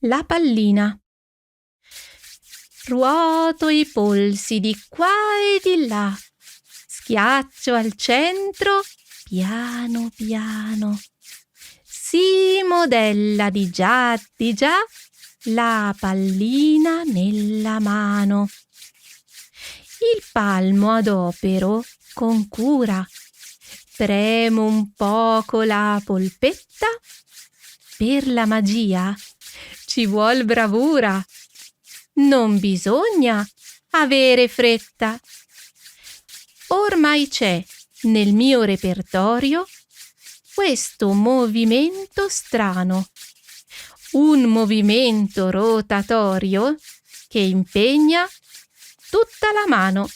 La pallina. Ruoto i polsi di qua e di là, schiaccio al centro, piano piano. Si modella di già la pallina nella mano. Il palmo adopero con cura, premo un poco la polpetta. Per la magia ci vuol bravura, non bisogna avere fretta. Ormai c'è nel mio repertorio questo movimento strano, un movimento rotatorio che impegna tutta la mano.